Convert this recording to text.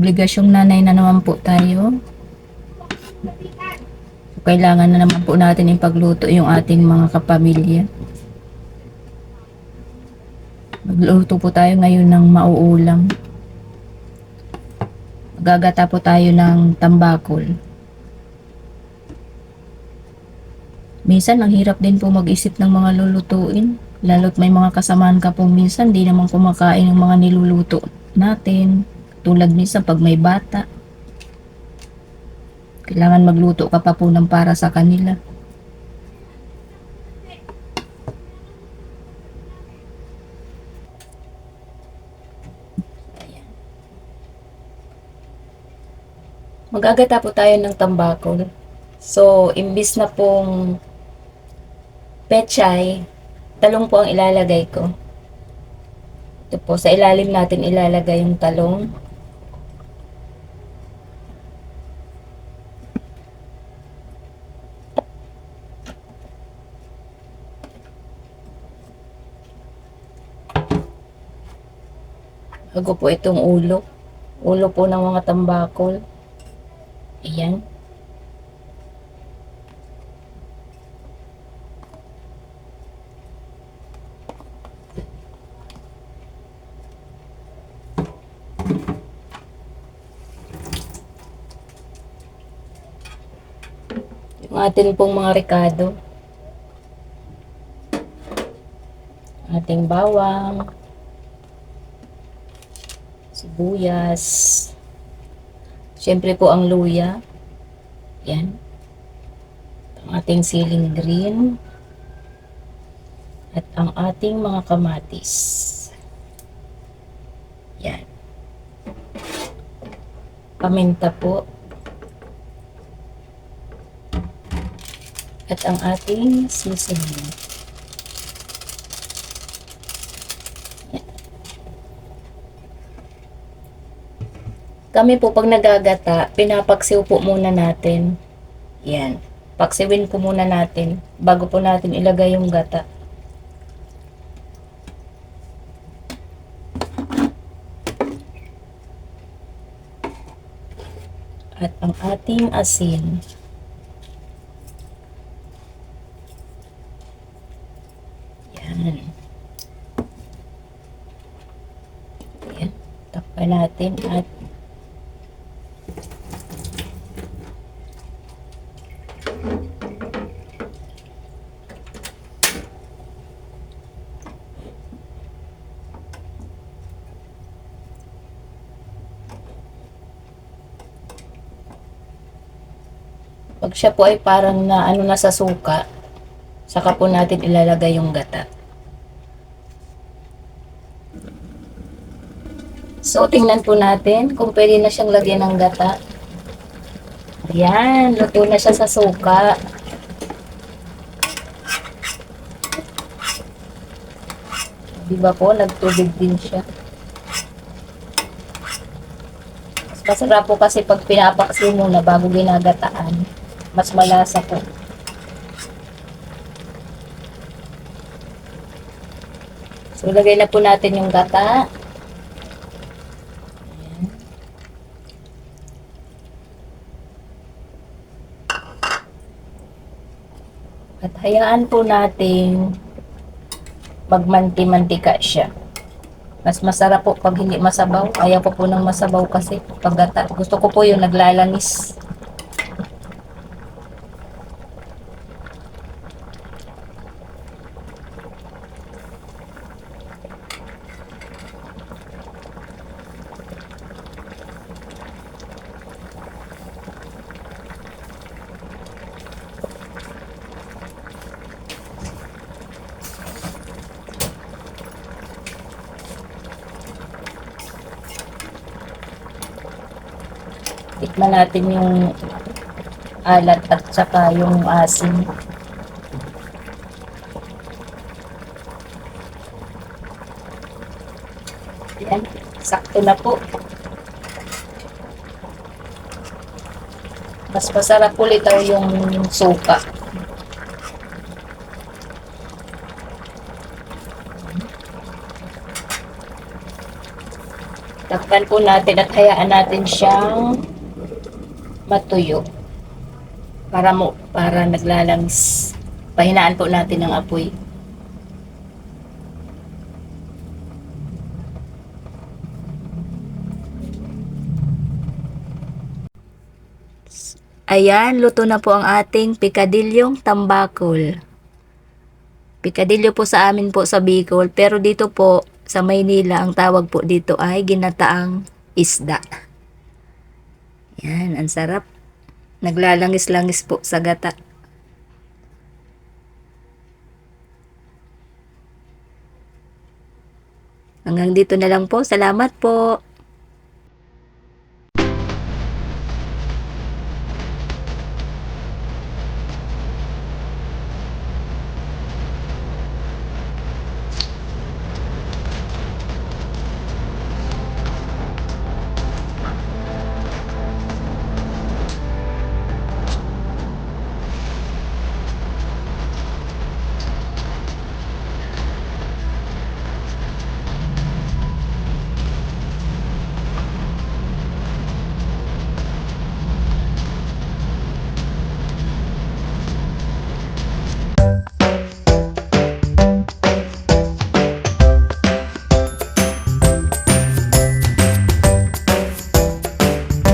obligasyong nanay na naman po tayo. So, kailangan na naman po natin ipagluto yung ating mga kapamilya. Magluto po tayo ngayon ng mauulam. Gagata po tayo ng tambakol. Minsan, ang hirap din po mag-isip ng mga lulutuin. Lalo't may mga kasamaan ka po minsan, di naman kumakain ng mga niluluto natin. Tulad minsan pag may bata. Kailangan magluto ka pa po ng para sa kanila. Magagata po tayo ng tambakol. So, imbis na pong pechay, talong po ang ilalagay ko. Ito po, sa ilalim natin ilalagay yung talong. Bago po itong ulo. Ulo po ng mga tambakol. Ayan. Yung atin pong mga rekado. Ating bawang. Sibuyas. Siyempre po ang luya. Yan. Ang ating siling green. At ang ating mga kamatis. Yan. Paminta po. At ang ating seasoning. Kami po pag nagagata, pinapaksiw po muna natin. Yan. Paksiwin po muna natin bago po natin ilagay yung gata. At ang ating asin. Yan. Yan. Takpan natin at pag siya po ay parang na ano na sa suka, saka po natin ilalagay yung gata. So, tingnan po natin kung pwede na siyang lagyan ng gata. Ayan, luto na siya sa suka. Diba po, nagtubig din siya. Mas masarap po kasi pag pinapaksi muna bago ginagataan. Mas malasa po. So, lagay na po natin yung gata. At hayaan po natin magmanti-mantika siya. Mas masarap po pag hindi masabaw. Ayaw ko po ng masabaw kasi pag gata. Gusto ko po yung naglalanis. Tikman natin yung alat at saka yung asin. Yan, sakto na po. Mas masarap ulit yung suka. Takpan po natin at hayaan natin siyang matuyo. Para naglalams. Pahinaan po natin ang apoy. Ayan, luto na po ang ating pikadilyong tambakol. Pikadilyo po sa amin po sa Bicol, pero dito po sa Maynila, ang tawag po dito ay ginataang isda. Yan, ang sarap. Naglalangis-langis po sa gata. Hanggang dito na lang po. Salamat po.